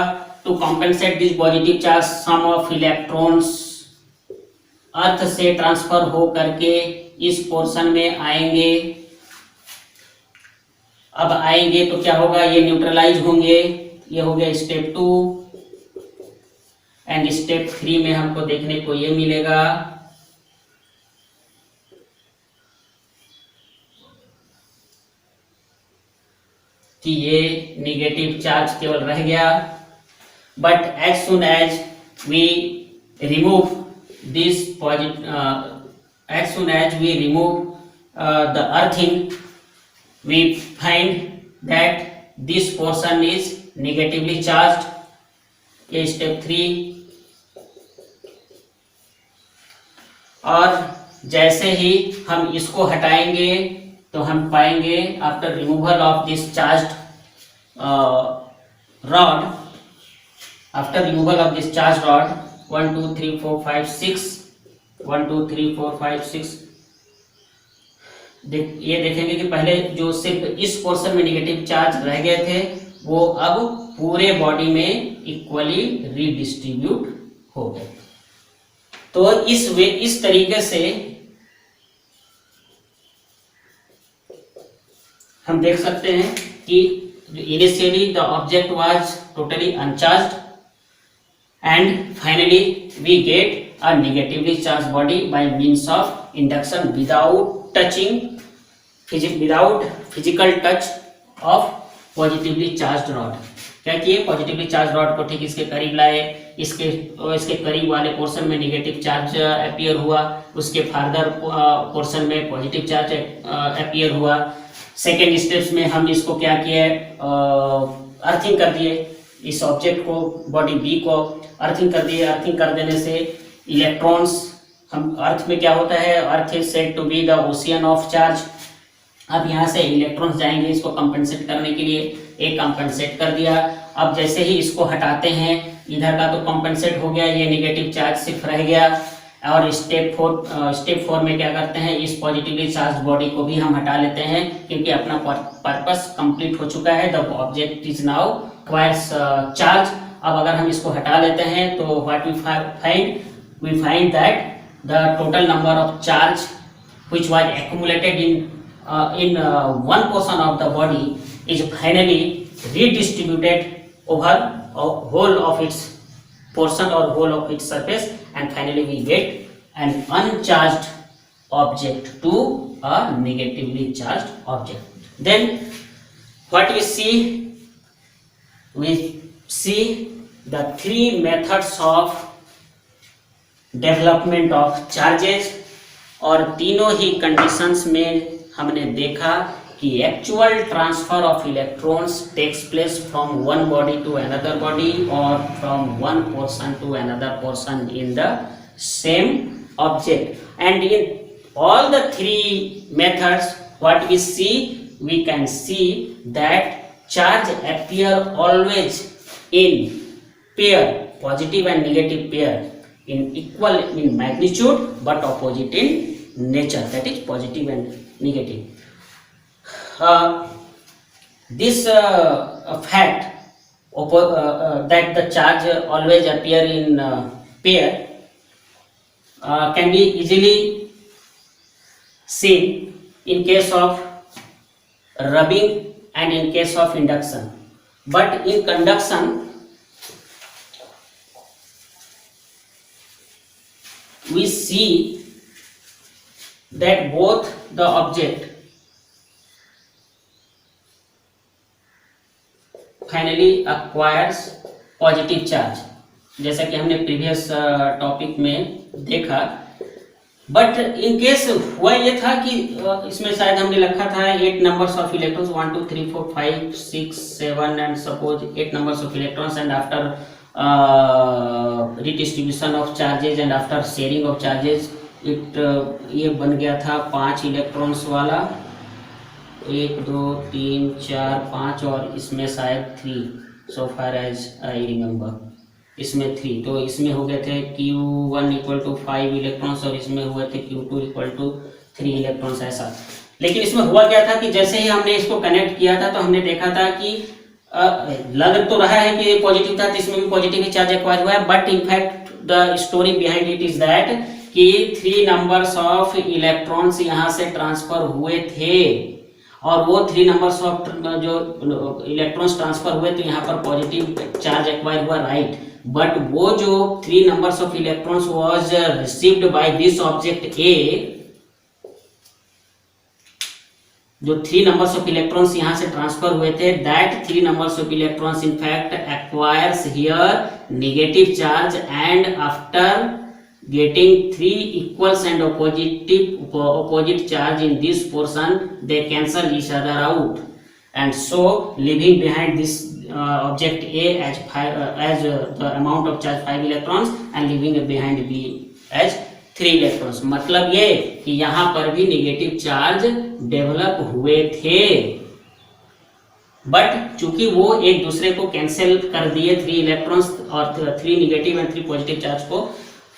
to compensate this positive charge some of electrons earth से ट्रांसफर हो करके इस पोर्शन में आएंगे। अब आएंगे तो क्या होगा, ये न्यूट्रलाइज होंगे। ये हो गया स्टेप 2 एंड स्टेप 3 में हमको देखने को ये मिलेगा कि ये नेगेटिव चार्ज केवल रह गया। But as soon as we remove this positive, as soon as we remove the earthing, we find that this portion is negatively charged. ये स्टेप 3। और जैसे ही हम इसको हटाएंगे तो हम पाएंगे after removal of this charged rod, after removal of this charge rod 1 2 3 4 5 6 1 2 3 4 5 6 ये देखेंगे कि पहले जो सिर्फ इस पोर्शन में नेगेटिव चार्ज रह गए थे वो अब पूरे बॉडी में इक्वली रीडिस्ट्रीब्यूट हो गए। तो इस तरीके से हम देख सकते हैं कि initially the object was totally uncharged and finally we get a negatively charge body by means of induction without touching, without physical touch of positively charge rod. क्या किए, पॉजिटिवली चार्ज रॉड को ठीक इसके करीब लाए, इसके करीब वाले पोर्शन में नेगेटिव चार्ज अपीयर हुआ, उसके फार्दर पोर्शन में पॉजिटिव चार्ज अपीयर हुआ। सेकेंड स्टेप्स में हम इसको क्या किए, अर्थिंग कर दिए, इस ऑब्जेक्ट को बॉडी बी को अर्थिंग कर दिए। अर्थिंग कर देने से इलेक्ट्रॉन्स, हम अर्थ में क्या होता है, earth is said to be the ocean of charge. अब यहाँ से इलेक्ट्रॉन्स जाएंगे इसको कंपेंसेट करने के लिए, एक कंपेंसेट कर दिया। अब जैसे ही इसको हटाते हैं, इधर का तो कंपेंसेट हो गया, ये नेगेटिव चार्ज सिर्फ रह गया। और स्टेप 4 में क्या करते हैं, इस पॉजिटिवली चार्ज बॉडी को भी हम हटा लेते हैं क्योंकि अपना पर्पस कंप्लीट हो चुका है। The object is now requires charge. अब अगर हम इसको हटा लेते हैं तो what we find that the total number of charge which was accumulated in one portion of the body is finally redistributed over whole of its portion or whole of its surface, and finally we get an uncharged object to a negatively charged object. Then what we see the 3 methods of development of charges. और तीनों ही conditions में हमने देखा कि actual transfer of electrons takes place from one body to another body और from one portion to another portion in the same object. And in all the 3 methods what we see, we can see that charge appear always in pair, positive and negative pair, in equal in magnitude but opposite in nature, that is positive and negative. This fact that the charge always appear in pair can be easily seen in case of rubbing and in case of induction, but in conduction we see that both the object finally acquires positive charge, जैसा कि हमने previous topic में देखा। But in case हुआ ये था कि इसमें शायद हमने लिखा था 8 numbers of electrons, 1 2 3 4 5 6 7 and suppose 8 numbers of electrons and after redistribution of charges and after sharing of charges it ये बन गया था 5 इलेक्ट्रॉन्स वाला, 1 2 3 4 5 और इसमें शायद 3 so far as I remember, इसमें 3। तो इसमें हो गए थे Q1 इक्वल टू 5 इलेक्ट्रॉन्स और इसमें हुए थे Q2 इक्वल टू 3 इलेक्ट्रॉन्स ऐसा। लेकिन इसमें हुआ क्या था कि जैसे ही हमने इसको कनेक्ट किया था तो हमने देखा था कि लग तो रहा है कि पॉजिटिव था, तो इसमें भी पॉजिटिव चार्ज एक्वायर हुआ है, but in fact the story behind it is that कि 3 नंबर्स ऑफ इलेक्ट्रॉन्स यहाँ से ट्रांसफर हुए थे, और वो 3 नंबर्स ऑफ जो इलेक्ट्रॉन्स ट्रांसफर हुए तो यहाँ पर पॉजिटिव चार्ज एक्वायर हुआ, राइट। बट वो जो 3 numbers of electrons was received by this object A, जो 3 नंबर्स ऑफ इलेक्ट्रॉन्स यहाँ से ट्रांसफर हुए थे, that 3 numbers of electrons in fact acquires here negative charge, and after getting 3 equals and opposite charge in this portion, they cancel each other out, and so leaving behind this object A as the amount of charge 5 electrons, and leaving behind B as 3 electrons। मतलब ये कि यहाँ पर भी negative charge develop हुए थे, but चूंकि वो एक दूसरे को कैंसिल कर दिए, 3 इलेक्ट्रॉन्स और 3 नेगेटिव एंड 3 पॉजिटिव चार्ज को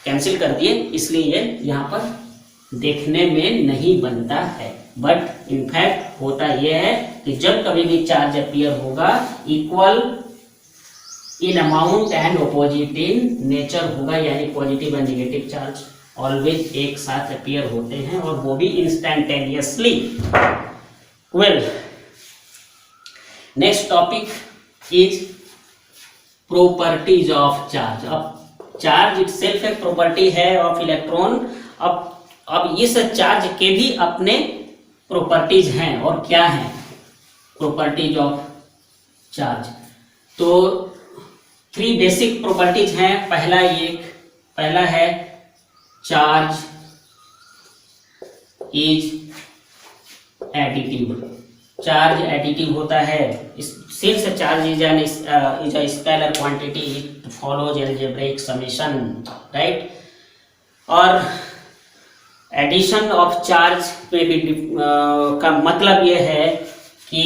कैंसिल कर दिए, इसलिए ये यहाँ पर देखने में नहीं बनता है। बट इनफैक्ट होता यह है कि जब कभी भी चार्ज अपीयर होगा, equal in amount and opposite in nature होगा, यानी positive and negative charge always एक साथ अपीयर होते हैं, और वो भी instantaneously. Well, next topic is properties of charge. अब चार्ज इटसेल्फ एक प्रॉपर्टी है ऑफ इलेक्ट्रॉन। अब इस चार्ज के भी अपने प्रॉपर्टीज हैं, और क्या हैं प्रॉपर्टीज ऑफ चार्ज? तो 3 बेसिक प्रॉपर्टीज हैं। पहला है charge is additive. Charge additive होता है since a charge is a scalar quantity, it follows algebraic summation, right? और एडिशन ऑफ चार्ज पे भी का मतलब ये है कि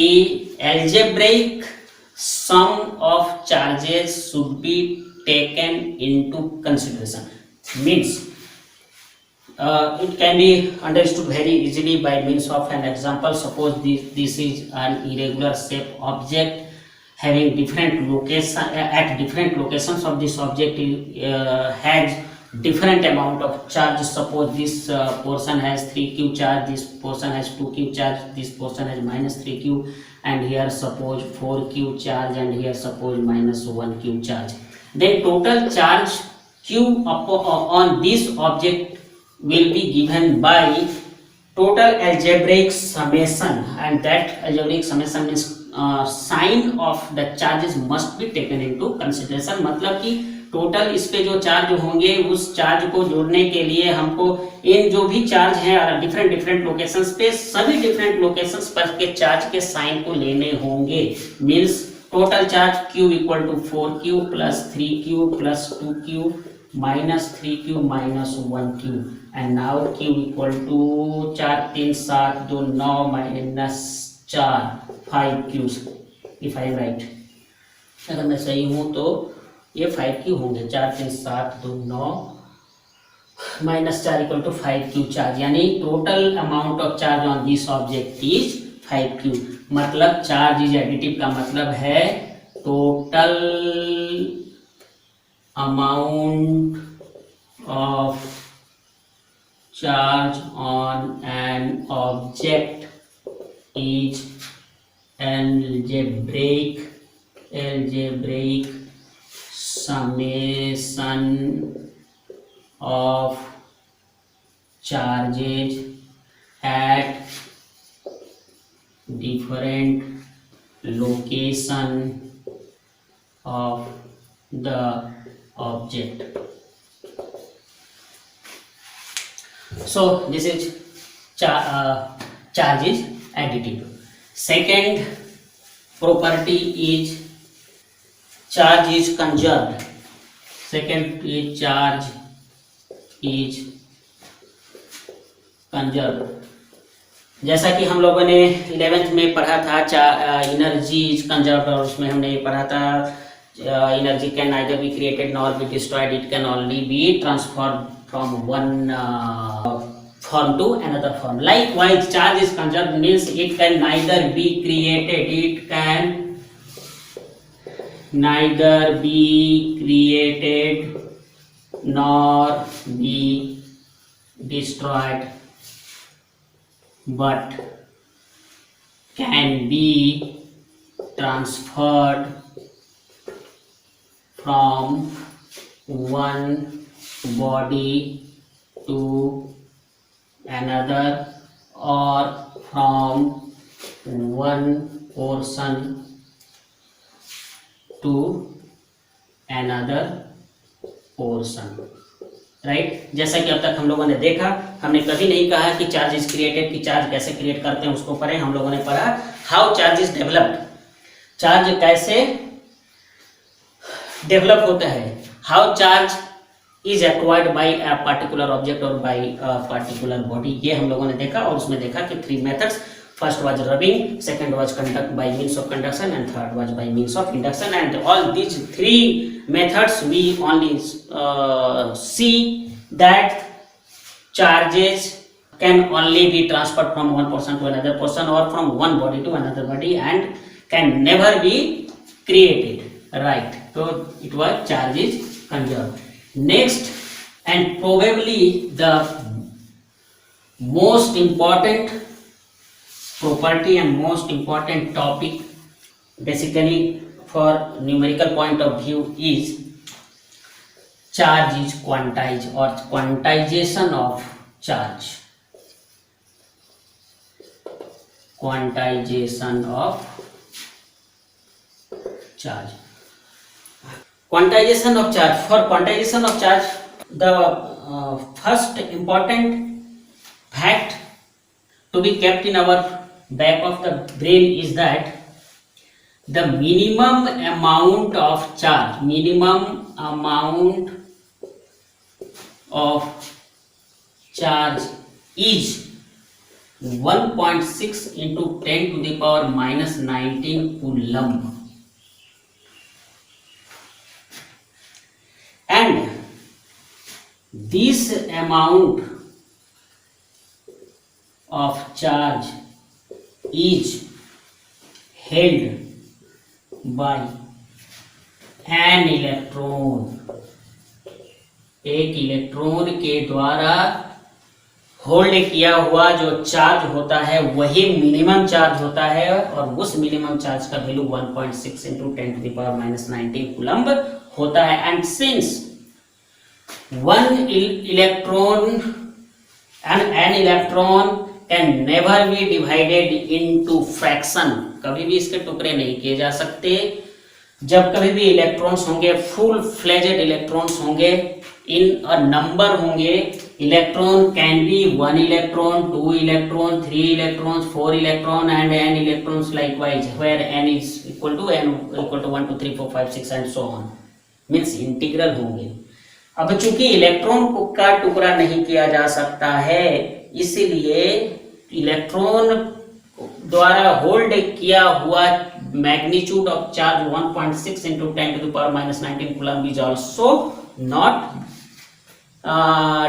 algebraic sum of charges should be taken into consideration, means it can be understood very easily by means of an example. Suppose this is an irregular shape object having different location at different locations of this object has different amount of charge. Suppose this portion has 3q charge, this portion has 2q charge, this portion has minus 3q, and here suppose 4q charge, and here suppose minus 1q charge. Then total charge q on this object will be given by total algebraic summation, and that algebraic summation means sign of the charges must be taken into consideration। मतलब कि total इस पे जो charge होंगे, उस charge को जोड़ने के लिए हमको इन जो भी चार्ज हैं डिफरेंट लोकेशंस पे, सभी डिफरेंट लोकेशंस पर के चार्ज के साइन को लेने होंगे। Means total charge q equal to 4q plus 3q plus 2q minus 3q minus 1q, and now q equal to 4 3 7 2 9 minus 4 5q, if I am right. अगर मैं सही हूँ तो ये 5q होंगे। 4 3 7 2 9 minus 4 equal to 5q charge, यानी total amount of charge on this object is 5q। मतलब charge is additive का मतलब है total amount of charge on an object is algebraic summation of charges at different location of the object. So this is charge is additive. Second property is charge is conserved. Second is charge is conserved. जैसा कि हम लोगों ने 11th में पढ़ा था energy is conserved, और उसमें हमने ये पढ़ा था energy can neither be created nor be destroyed, it can only be transferred from one form to another form. Likewise, charge is conserved means it can neither be created nor be destroyed, but can be transferred from one body to another or from one portion to another portion. Right जैसा कि अब तक हम लोगों ने देखा, हमने कभी नहीं कहा कि चार्ज इज क्रिएटेड, कि चार्ज कैसे क्रिएट करते हैं उसको पढ़े. हम लोगों ने पढ़ा how charge is developed, charge कैसे डेवलप होता है, how charge is acquired by a particular object और बाय अ पर्टिकुलर बॉडी. ये हम लोगों ने देखा और उसमें देखा कि 3 methods. First was rubbing, second was conduct by means of conduction, and third was by means of induction. And all these 3 methods we only see that charges can only be transferred from one person to another person or from one body to another body and can never be created. Right. So it was charge is conserved. Next, and probably the most important property and most important topic basically for numerical point of view is charge is quantized or quantization of charge. Quantization of charge. Quantization of charge. For quantization of charge, the first important fact to be kept in our back of the brain is that the minimum amount of charge, is 1.6 into 10 to the power minus 19 coulomb. And this amount of charge is held by an electron. एक electron के द्वारा hold किया हुआ जो charge होता है वही minimum charge होता है और उस मिनिमम चार्ज का value 1.6 into 10 to the power minus 19 coulomb होता है. And since one electron can never be divided into fraction, कभी भी इसके टुकड़े नहीं किए जा सकते. जब कभी भी इलेक्ट्रॉन्स होंगे फुल फ्लेजेड इलेक्ट्रॉन्स होंगे इन अ नंबर होंगे. Electron can be 1 electron, 2 electron, 3 electrons, 4 electron and n electrons likewise where n is equal to 1 2 3 4 5 6 and so on. Means integral होंगे. अब चूंकि इलेक्ट्रॉन का टुकड़ा नहीं किया जा सकता है इसलिए इलेक्ट्रॉन द्वारा होल्ड किया हुआ magnitude of charge 1.6 into 10 to the power minus 19 coulomb is also not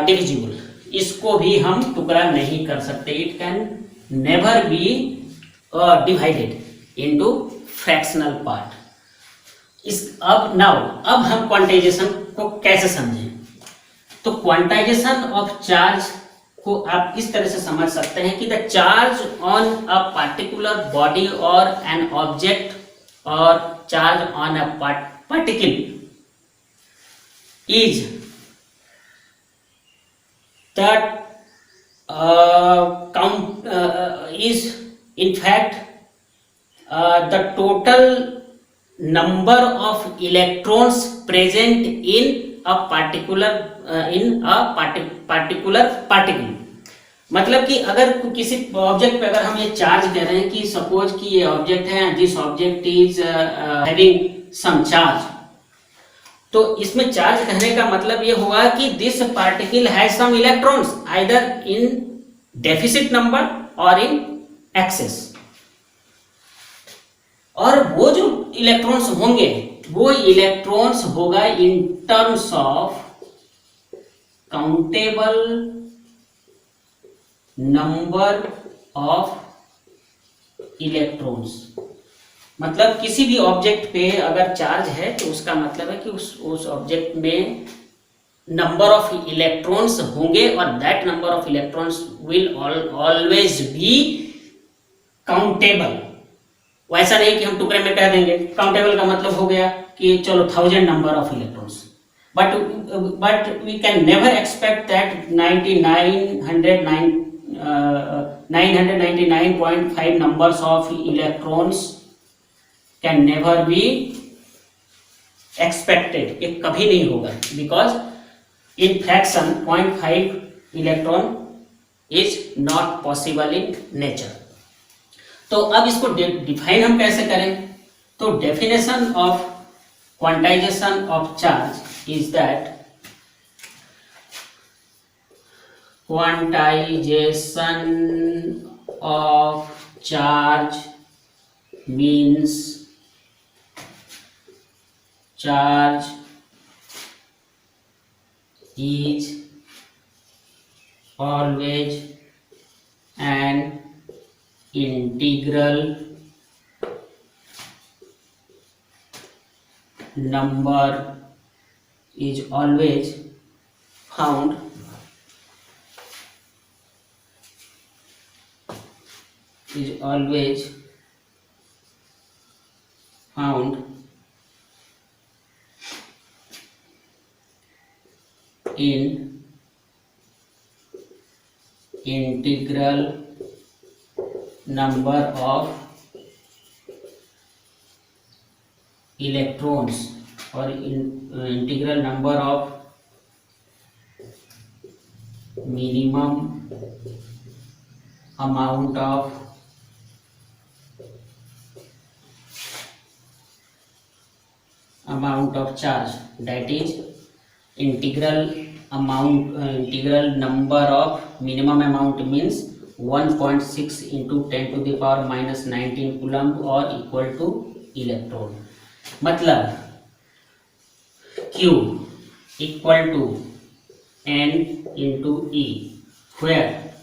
divisible. इसको भी हम टुकड़ा नहीं कर सकते. It can never be divided into fractional part. अब हम क्वांटाइजेशन को कैसे समझें. तो क्वांटाइजेशन ऑफ चार्ज को आप इस तरह से समझ सकते हैं कि the charge on a particular body और एन ऑब्जेक्ट और charge on a particle is that is in fact the total number of electrons present in a particular particle. मतलब कि अगर किसी ऑब्जेक्ट पे अगर हम ये चार्ज कह रहे हैं कि सपोज कि ये ऑब्जेक्ट है, this object is having some charge, तो इसमें चार्ज कहने का मतलब ये होगा कि this particle has some electrons either in deficit number और इन एक्सेस. और वो जो इलेक्ट्रॉन्स होंगे वो इलेक्ट्रॉन्स होगा in terms of countable number of electrons. मतलब किसी भी ऑब्जेक्ट पे अगर चार्ज है तो उसका मतलब है कि उस ऑब्जेक्ट में नंबर ऑफ इलेक्ट्रॉन्स होंगे और that number of electrons will always be countable. वैसा नहीं कि हम टुकड़े में कह देंगे। काउंटेबल का मतलब हो गया कि चलो 1000 number of electrons, but we can never expect that 999.5 numbers of electrons can never be expected। ये कभी नहीं होगा, because in fraction 0.5 electron is not possible in nature। तो अब इसको डिफाइन हम कैसे करें? तो definition of quantization of charge is that quantization of charge means charge is always an integral number is always found in integral number of electrons or integral number of minimum amount of charge, that is integral number of minimum amount means 1.6 into 10 to the power minus 19 coulomb or equal to electron। मतलब Q equal to N into E, where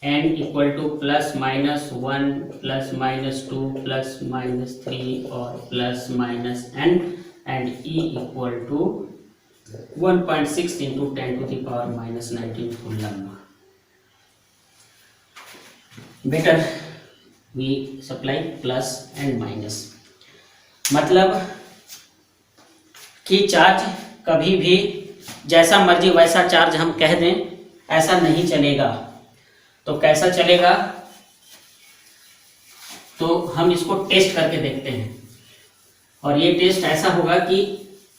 N equal to plus minus 1 plus minus 2 plus minus 3 or plus minus N, and E equal to 1.6 into 10 to the power minus 19 coulomb। Better we supply plus and minus। मतलब कि charge कभी भी जैसा मर्जी वैसा charge हम कह दें, ऐसा नहीं चलेगा। तो कैसा चलेगा? तो हम इसको टेस्ट करके देखते हैं, और ये टेस्ट ऐसा होगा कि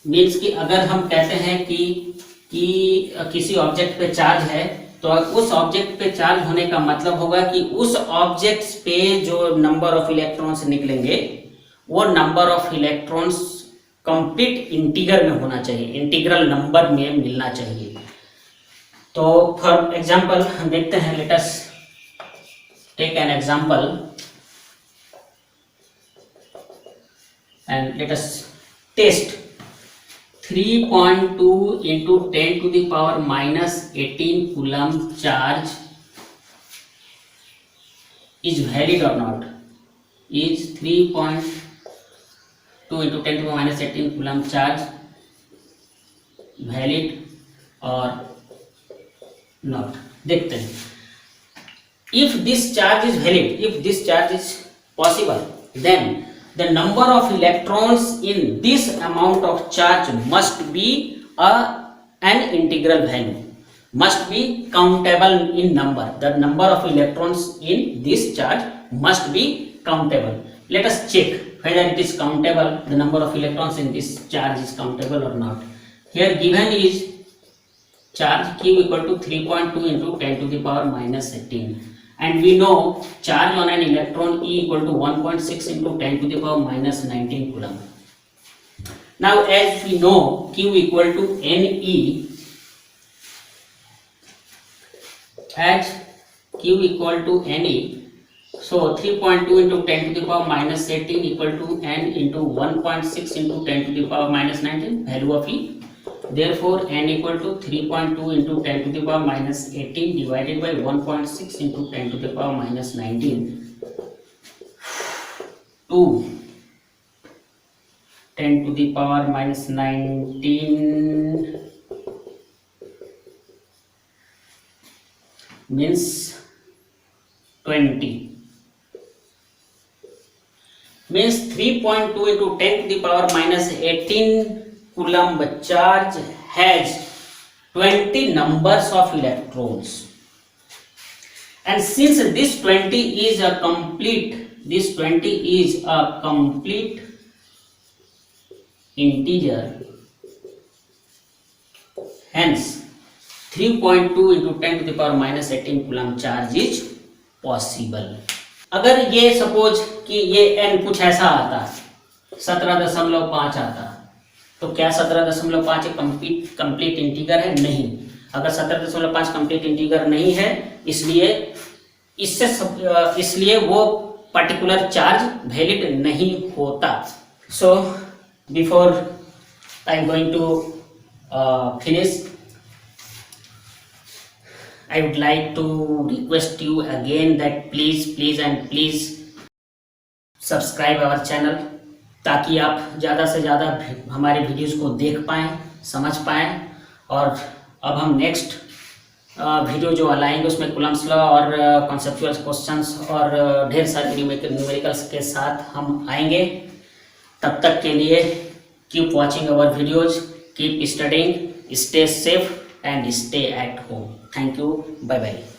मीन्स कि अगर हम कहते हैं कि किसी ऑब्जेक्ट पे चार्ज है, तो उस ऑब्जेक्ट पे चार्ज होने का मतलब होगा कि उस ऑब्जेक्ट पे जो नंबर ऑफ इलेक्ट्रॉन्स निकलेंगे वो number of electrons complete integer में होना चाहिए, इंटीग्रल नंबर में मिलना चाहिए। तो फॉर एग्जांपल हम देखते हैं, let us take an example and let us test 3.2 into 10 to the power minus 18 coulomb charge is valid or not? Is 3.2 into 10 to the power minus 18 coulomb charge valid or not? देखते हैं। If this charge is valid, if this charge is possible, then the number of electrons in this amount of charge must be an integral value, must be countable in number. The number of electrons in this charge must be countable. Let us check whether it is countable, the number of electrons in this charge is countable or not. Here given is charge Q equal to 3.2 into 10 to the power minus 18. And we know charge on an electron E equal to 1.6 into 10 to the power minus 19 coulomb. Now as we know Q equal to Ne, as Q equal to Ne, so 3.2 into 10 to the power minus 18 equal to N into 1.6 into 10 to the power minus 19, value of E Therefore, n equal to 3.2 into 10 to the power minus 18 divided by 1.6 into 10 to the power minus 19. 2 10 to the power minus 19 means 20. Means 3.2 into 10 to the power minus 18 coulomb charge has 20 numbers of electrons. And since this 20 is a complete integer, hence 3.2 into 10 to the power minus 18 coulomb charge is possible. अगर ये suppose कि ये n कुछ ऐसा आता 17.5 आता, तो क्या 17.5 एक कंप्लीट इंटीगर है? नहीं। अगर 17.5 कंप्लीट इंटीगर नहीं है, इसलिए वो पर्टिकुलर चार्ज वैलिड नहीं होता। So before I am going to finish, I would like to request you again that please subscribe our channel, ताकि आप ज़्यादा से ज़्यादा हमारे वीडियोस को देख पाएँ, समझ पाएँ। और अब हम नेक्स्ट वीडियो जो लाएंगे उसमें कूलम्ब्स लॉ और कॉन्सेप्चुअल क्वेश्चंस और ढेर सारे न्यूमेरिकल्स के साथ हम आएंगे। तब तक के लिए keep watching our videos, keep studying, stay safe and stay at home. Thank you. Bye bye.